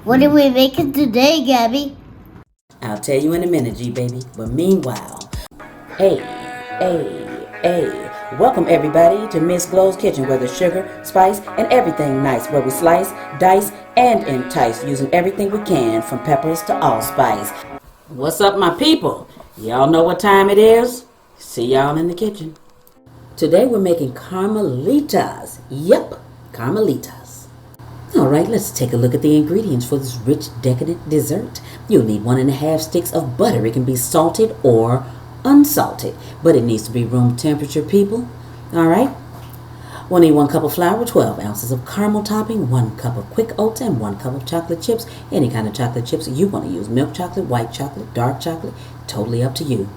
What are we making today, Gabby? I'll tell you in a minute, G baby. But meanwhile, hey, hey, welcome everybody to Miss Glow's Kitchen, where there's sugar, spice, and everything nice, where we slice, dice, and entice, using everything we can, from peppers to allspice. What's up, my people? Y'all know what time it is? See y'all in the kitchen. Today we're making Carmelitas. Yep, Carmelitas. Alright, let's take a look at the ingredients for this rich, decadent dessert. You'll need 1.5 sticks of butter. It can be salted or unsalted, but it needs to be room temperature, people. Alright? We'll need 1 cup of flour, 12 ounces of caramel topping, 1 cup of quick oats, and 1 cup of chocolate chips. Any kind of chocolate chips you want to use. Milk chocolate, white chocolate, dark chocolate. Totally up to you.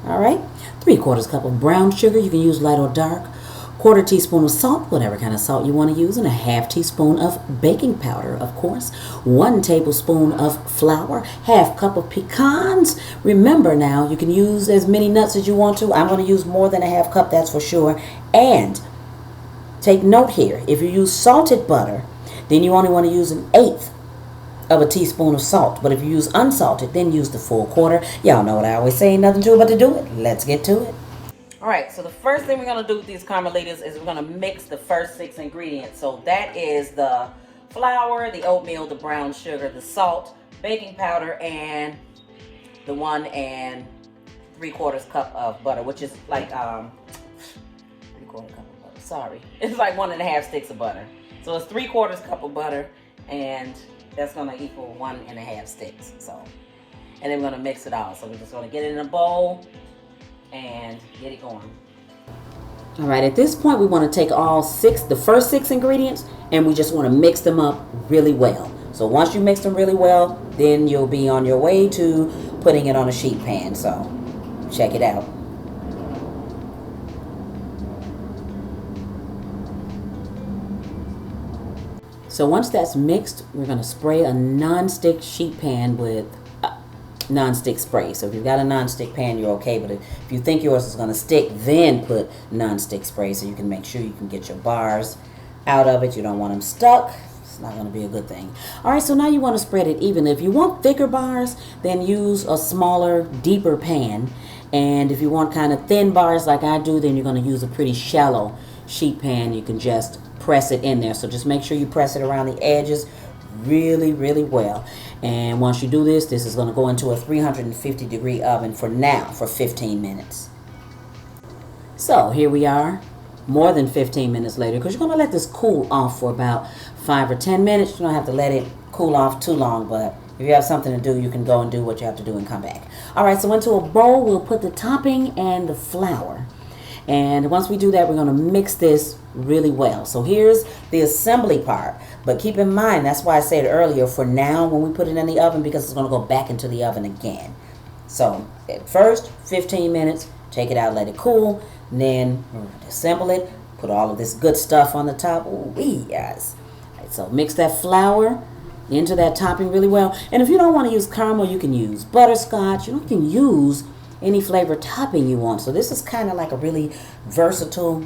Alright? 3/4 cup of brown sugar. You can use light or dark. 1/4 teaspoon of salt, whatever kind of salt you want to use, and a 1/2 teaspoon of baking powder, of course. 1 tablespoon of flour, 1/2 cup of pecans. Remember now, you can use as many nuts as you want to. I'm going to use more than a 1/2 cup, that's for sure. And take note here, if you use salted butter, then you only want to use 1/8 of a teaspoon of salt. But if you use unsalted, then use the full 1/4. Y'all know what I always say, nothing to it but to do it. Let's get to it. Alright, so the first thing we're going to do with these Carmelitas is we're going to mix the first 6 ingredients. So that is the flour, the oatmeal, the brown sugar, the salt, baking powder, and the 1 3/4 cup of butter, which is like 3/4 cup of butter. Sorry, it's like 1.5 sticks of butter. So it's 3/4 cup of butter, and that's going to equal 1.5 sticks. So, and then we're going to mix it all. So we're just going to get it in a bowl and get it going. All right, at this point we want to take the first 6 ingredients, and we just want to mix them up really well. So once you mix them really well, then you'll be on your way to putting it on a sheet pan. So check it out. So once that's mixed, we're going to spray a non-stick sheet pan with non-stick spray. So if you've got a non-stick pan, you're okay. But if you think yours is going to stick, then put non-stick spray so you can make sure you can get your bars out of it. You don't want them stuck. It's not going to be a good thing. All right, so now you want to spread it evenly. If you want thicker bars, then use a smaller, deeper pan. And if you want kind of thin bars like I do, then you're going to use a pretty shallow sheet pan. You can just press it in there. So just make sure you press it around the edges really, really well. And once you do this, this is going to go into a 350-degree oven for 15 minutes. So here we are, more than 15 minutes later, because you're going to let this cool off for about 5 or 10 minutes. You don't have to let it cool off too long, but if you have something to do, you can go and do what you have to do and come back. All right, so into a bowl, we'll put the topping and the flour. And once we do that, we're going to mix this really well. So here's the assembly part. But keep in mind, that's why I said earlier, for now, when we put it in the oven, because it's going to go back into the oven again. So at first, 15 minutes, take it out, let it cool. Then assemble it, put all of this good stuff on the top. Ooh, yes. Right, so mix that flour into that topping really well. And if you don't want to use caramel, you can use butterscotch. You can use any flavor topping you want. So this is kind of like a really versatile,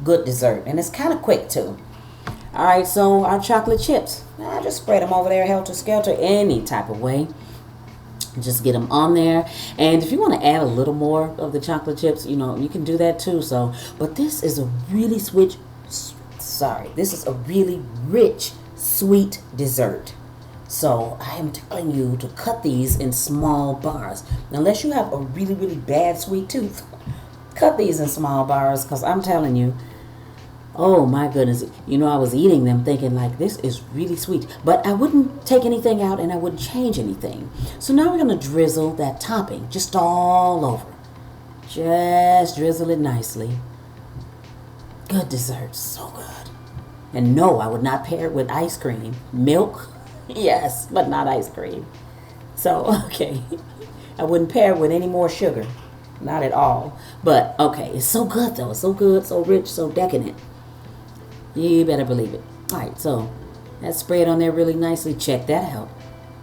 good dessert. And it's kind of quick too. All right, so our chocolate chips. I just spread them over there, helter-skelter, any type of way. Just get them on there. And if you want to add a little more of the chocolate chips, you can do that too. So, but this is a really this is a really rich, sweet dessert. So I am telling you to cut these in small bars. Unless you have a really, really bad sweet tooth, cut these in small bars, because I'm telling you, oh my goodness, I was eating them thinking like, this is really sweet. But I wouldn't take anything out and I wouldn't change anything. So now we're going to drizzle that topping just all over. Just drizzle it nicely. Good dessert, so good. And no, I would not pair it with ice cream. Milk, yes, but not ice cream. So, okay, I wouldn't pair it with any more sugar. Not at all. But, okay, it's so good though. It's so good, so rich, so decadent. You better believe it. All right, so that's spread on there really nicely. Check that out.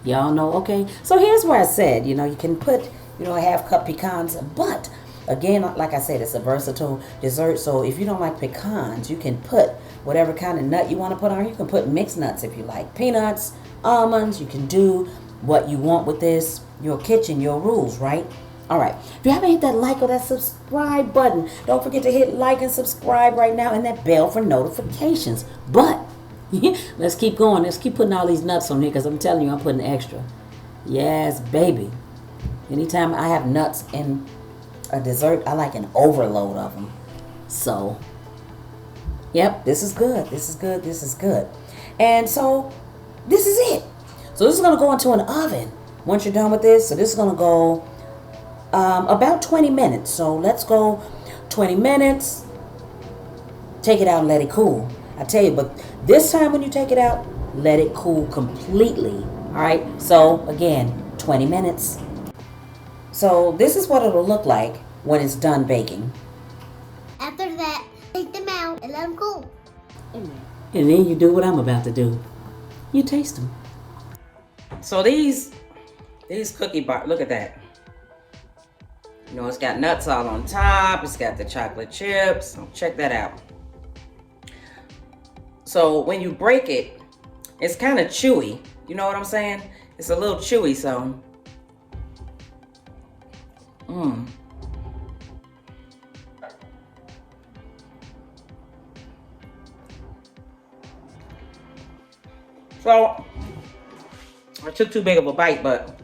Y'all know, okay? So here's where I said, you can put, a 1/2 cup pecans. But, again, like I said, it's a versatile dessert. So if you don't like pecans, you can put whatever kind of nut you want to put on. You can put mixed nuts if you like. Peanuts, almonds. You can do what you want with this. Your kitchen, your rules, right? All right. If you haven't hit that like or that subscribe button, don't forget to hit like and subscribe right now and that bell for notifications. But let's keep going. Let's keep putting all these nuts on here because I'm telling you, I'm putting extra. Yes, baby. Anytime I have nuts in a dessert, I like an overload of them. So, yep, this is good. This is good. This is good. And so, this is it. So, this is going to go into an oven once you're done with this. So, this is going to go about 20 minutes. So, let's go 20 minutes. Take it out and let it cool. I tell you, but this time when you take it out, let it cool completely. All right. So, again, 20 minutes. So, this is what it'll look like when it's done baking. After that, take them out and let them cool. And then you do what I'm about to do. You taste them. So these cookie bars, look at that. You know, it's got nuts all on top. It's got the chocolate chips. So check that out. So when you break it, it's kind of chewy. You know what I'm saying? It's a little chewy, so. So, I took too big of a bite, but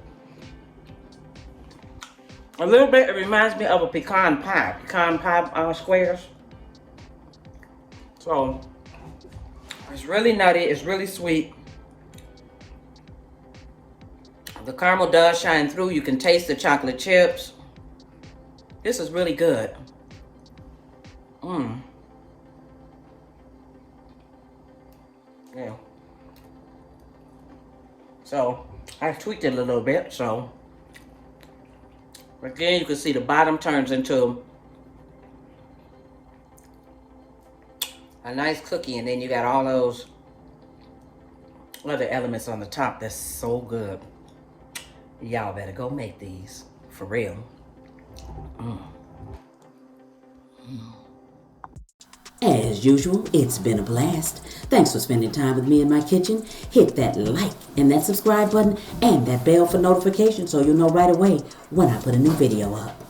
a little bit, it reminds me of a pecan pie squares. So, it's really nutty, it's really sweet. The caramel does shine through, you can taste the chocolate chips. This is really good. Yeah. So, I tweaked it a little bit, so again, you can see the bottom turns into a nice cookie, and then you got all those other elements on the top. That's so good. Y'all better go make these, for real. As usual, it's been a blast. Thanks for spending time with me in my kitchen. Hit that like and that subscribe button and that bell for notifications so you'll know right away when I put a new video up.